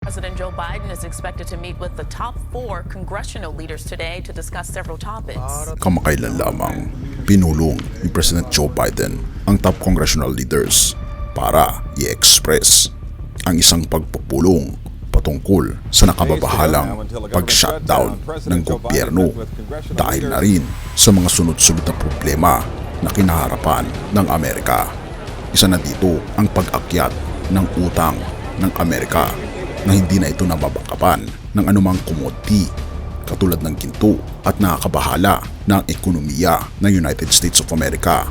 President Joe Biden is expected to meet with the top 4 congressional leaders today to discuss several topics. Kamakailan lamang, pinulong ni President Joe Biden ang top congressional leaders para i-express ang isang pagpupulong patungkol sa nakababahalang pag-shutdown ng gobyerno dahil na rin sa mga sunod-sunod na problema na kinaharapan ng Amerika. Isa na dito ang pag-akyat ng utang ng Amerika na hindi na ito nababakapan ng anumang commodity katulad ng ginto at nakakabahala ng ekonomiya ng United States of America.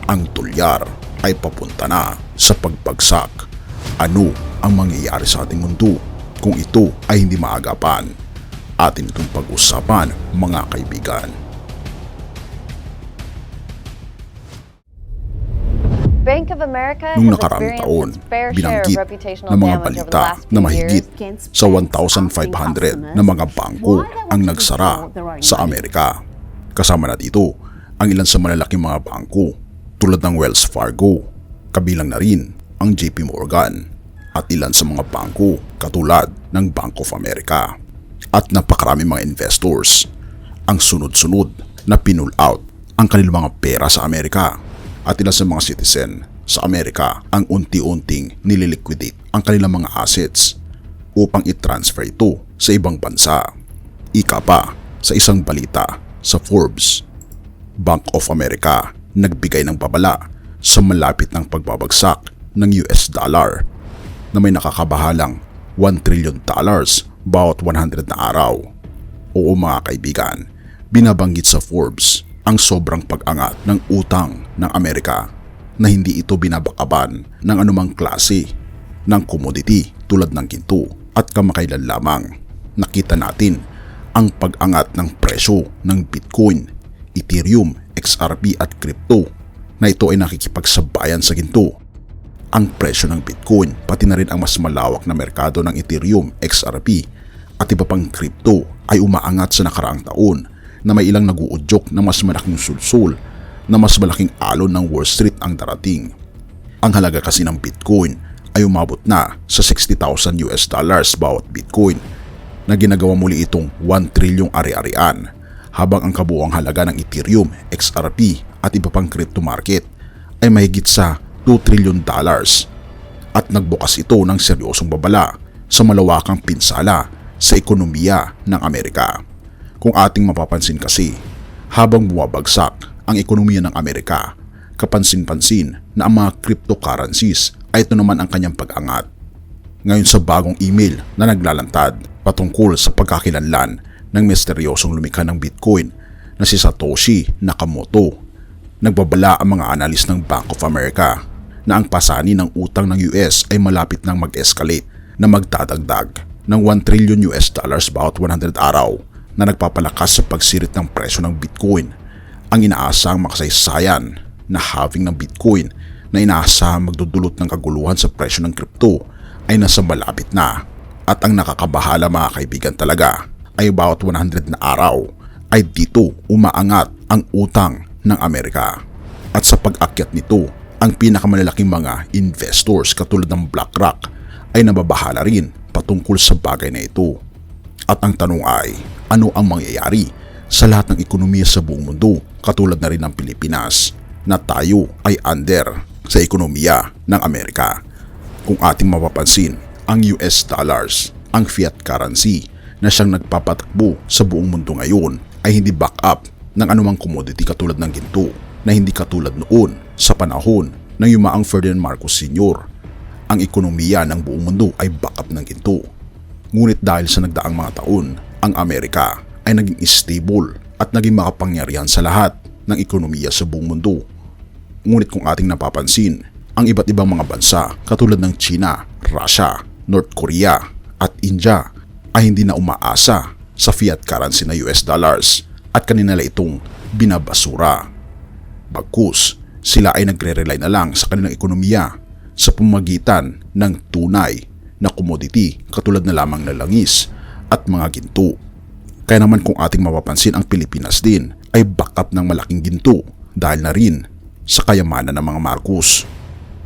Ang dolyar ay papunta na sa pagbagsak. Ano ang mangyayari sa ating mundo kung ito ay hindi maagapan? Atin itong pag-usapan, mga kaibigan. Bank of America Nung has nakaraang experienced taon, its fair share of binanggit reputational ng mga damage over the balita last na few mahigit years. sa 1,500 na mga bangko ang nagsara sa Amerika. Kasama na dito ang ilan sa malalaking mga bangko tulad ng Wells Fargo, kabilang na rin ang JP Morgan at ilan sa mga bangko katulad ng Bank of America. At napakarami mga investors ang sunod-sunod na pinull out ang kanilang mga pera sa Amerika. At ilan sa mga citizen sa Amerika ang unti-unting nililiquidate ang kanilang mga assets upang i-transfer ito sa ibang bansa. Ika pa sa isang balita sa Forbes, Bank of America nagbigay ng babala sa malapit ng pagbabagsak ng US dollar na may nakakabahalang $1 trillion bawat 100 na araw. Oo mga kaibigan, binabanggit sa Forbes ang sobrang pag-angat ng utang ng Amerika na hindi ito binabakaban ng anumang klase ng commodity tulad ng ginto. At kamakailan lamang nakita natin ang pag-angat ng presyo ng Bitcoin, Ethereum, XRP at crypto na ito ay nakikipagsabayan sa ginto. Ang presyo ng Bitcoin pati na rin ang mas malawak na merkado ng Ethereum, XRP at iba pang crypto ay umaangat sa nakaraang taon na may ilang naguudyok na mas malaking sulsul na mas malaking alon ng Wall Street ang darating. Ang halaga kasi ng Bitcoin ay umabot na sa $60,000 bawat Bitcoin na ginagawa muli itong 1 trilyong ari-arian, habang ang kabuuang halaga ng Ethereum, XRP at iba pang crypto market ay mahigit sa $2 trillion at nagbukas ito ng seryosong babala sa malawakang pinsala sa ekonomiya ng Amerika. Kung ating mapapansin kasi, habang bumabagsak ang ekonomiya ng Amerika, kapansin-pansin na ang mga cryptocurrencies ay ito naman ang kanyang pag-angat. Ngayon sa bagong email na naglalantad patungkol sa pagkakilanlan ng misteryosong lumikha ng Bitcoin na si Satoshi Nakamoto, nagbabala ang mga analis ng Bank of America na ang pasani ng utang ng US ay malapit nang mag-escalate na magdadagdag ng $1 trillion bawat 100 araw na nagpapalakas sa pagsirit ng presyo ng Bitcoin. Ang inaasahang makasaysayan na halving ng Bitcoin na inaasahang magdudulot ng kaguluhan sa presyo ng crypto ay nasa malapit na. At ang nakakabahala mga kaibigan talaga ay bawat 100 na araw ay dito umaangat ang utang ng Amerika. At sa pag-akyat nito, ang pinakamalalaking mga investors katulad ng BlackRock ay nababahala rin patungkol sa bagay na ito. At ang tanong ay, ano ang mangyayari sa lahat ng ekonomiya sa buong mundo katulad na rin ng Pilipinas na tayo ay under sa ekonomiya ng Amerika? Kung ating mapapansin, ang US dollars, ang fiat currency na siyang nagpapatakbo sa buong mundo ngayon ay hindi back up ng anumang commodity katulad ng ginto na hindi katulad noon sa panahon ng yumaang Ferdinand Marcos Sr. Ang ekonomiya ng buong mundo ay back up ng ginto. Ngunit dahil sa nagdaang mga taon, ang Amerika ay naging stable at naging makapangyarihan sa lahat ng ekonomiya sa buong mundo. Ngunit kung ating napapansin, ang iba't ibang mga bansa katulad ng China, Russia, North Korea at India ay hindi na umaasa sa fiat currency na US dollars at kanina itong binabasura. Bagkus, sila ay nagre-rely na lang sa kanilang ekonomiya sa pamamagitan ng tunay na commodity katulad na lamang na langis at mga ginto. Kaya naman kung ating mapapansin, ang Pilipinas din ay backup ng malaking ginto dahil na rin sa kayamanan ng mga Marcos.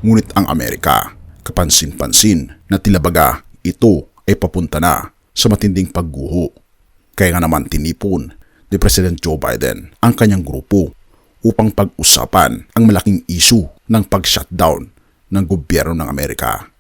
Ngunit ang Amerika, kapansin-pansin na tila baga ito ay papunta na sa matinding pagguho. Kaya nga naman tinipon ni President Joe Biden ang kanyang grupo upang pag-usapan ang malaking issue ng pag-shutdown ng gobyerno ng Amerika.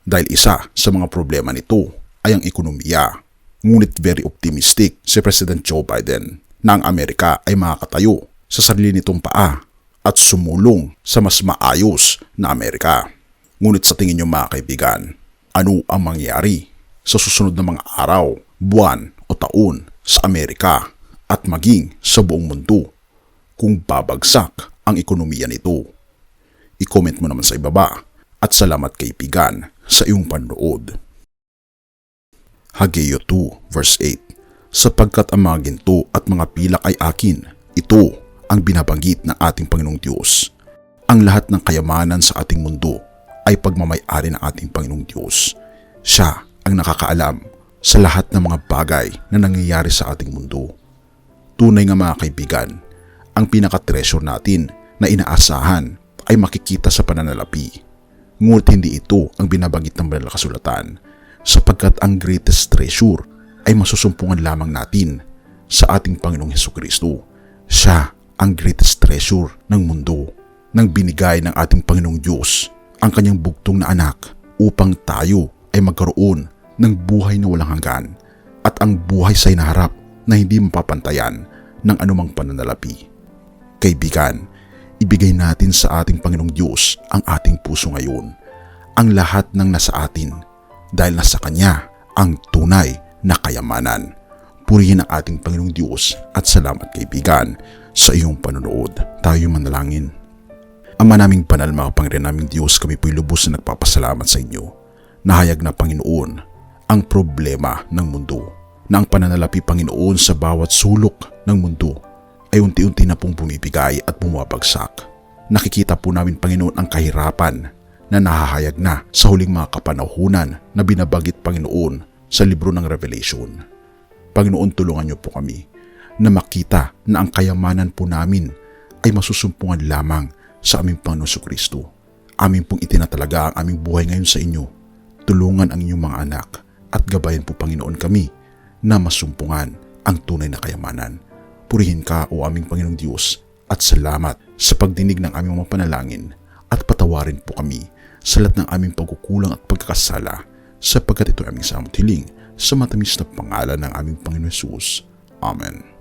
Dahil isa sa mga problema nito ay ang ekonomiya. Ngunit very optimistic si President Joe Biden na ang Amerika ay makakatayo sa sarili nitong paa at sumulong sa mas maayos na Amerika. Ngunit sa tingin niyo mga kaibigan, ano ang mangyayari sa susunod na mga araw, buwan o taon sa Amerika at maging sa buong mundo kung babagsak ang ekonomiya nito? I-comment mo naman sa ibaba at salamat kaibigan sa iyong panonood. Hageo 2 verse 8. Sapagkat ang mga ginto at mga pilak ay akin, ito ang binabanggit ng ating Panginoong Diyos. Ang lahat ng kayamanan sa ating mundo ay pagmamay-ari ng ating Panginoong Diyos. Siya ang nakakaalam sa lahat ng mga bagay na nangyayari sa ating mundo. Tunay nga mga kaibigan, ang pinaka-treasure natin na inaasahan ay makikita sa pananalapi. Ngunit hindi ito ang binabanggit ng banal na kasulatan, sapagkat ang greatest treasure ay masusumpungan lamang natin sa ating Panginoong Hesukristo. Siya ang greatest treasure ng mundo nang binigay ng ating Panginoong Diyos ang kanyang bugtong na anak upang tayo ay magkaroon ng buhay na walang hanggan at ang buhay sa hinaharap na hindi mapapantayan ng anumang pananalapi. Kaibigan, ibigay natin sa ating Panginoong Diyos ang ating puso ngayon, ang lahat ng nasa atin, dahil nasa Kanya ang tunay na kayamanan. Purihin ang ating Panginoong Diyos at salamat kaibigan sa iyong panonood. Tayo manalangin. Ama naming banal, mga Panginoon naming Diyos, kami po'y lubos na nagpapasalamat sa inyo. Nahayag na Panginoon ang problema ng mundo, na ang pananalapi Panginoon sa bawat sulok ng mundo ay unti-unti na pong bumibigay at bumabagsak. Nakikita po namin Panginoon ang kahirapan na nahahayag na sa huling mga kapanahunan na binabagit Panginoon sa libro ng Revelation. Panginoon, tulungan niyo po kami na makita na ang kayamanan po namin ay masusumpungan lamang sa aming Panginoon Jesucristo. Amin pong itinatalaga ang aming buhay ngayon sa inyo. Tulungan ang inyong mga anak at gabayan po Panginoon kami na masumpungan ang tunay na kayamanan. Purihin ka o aming Panginoong Diyos at salamat sa pagdinig ng aming mga panalangin at patawarin po kami sa lahat ng aming pagkukulang at pagkakasala sapagkat ito ay aming samot hiling sa matamis na pangalan ng aming Panginoon Jesus. Amen.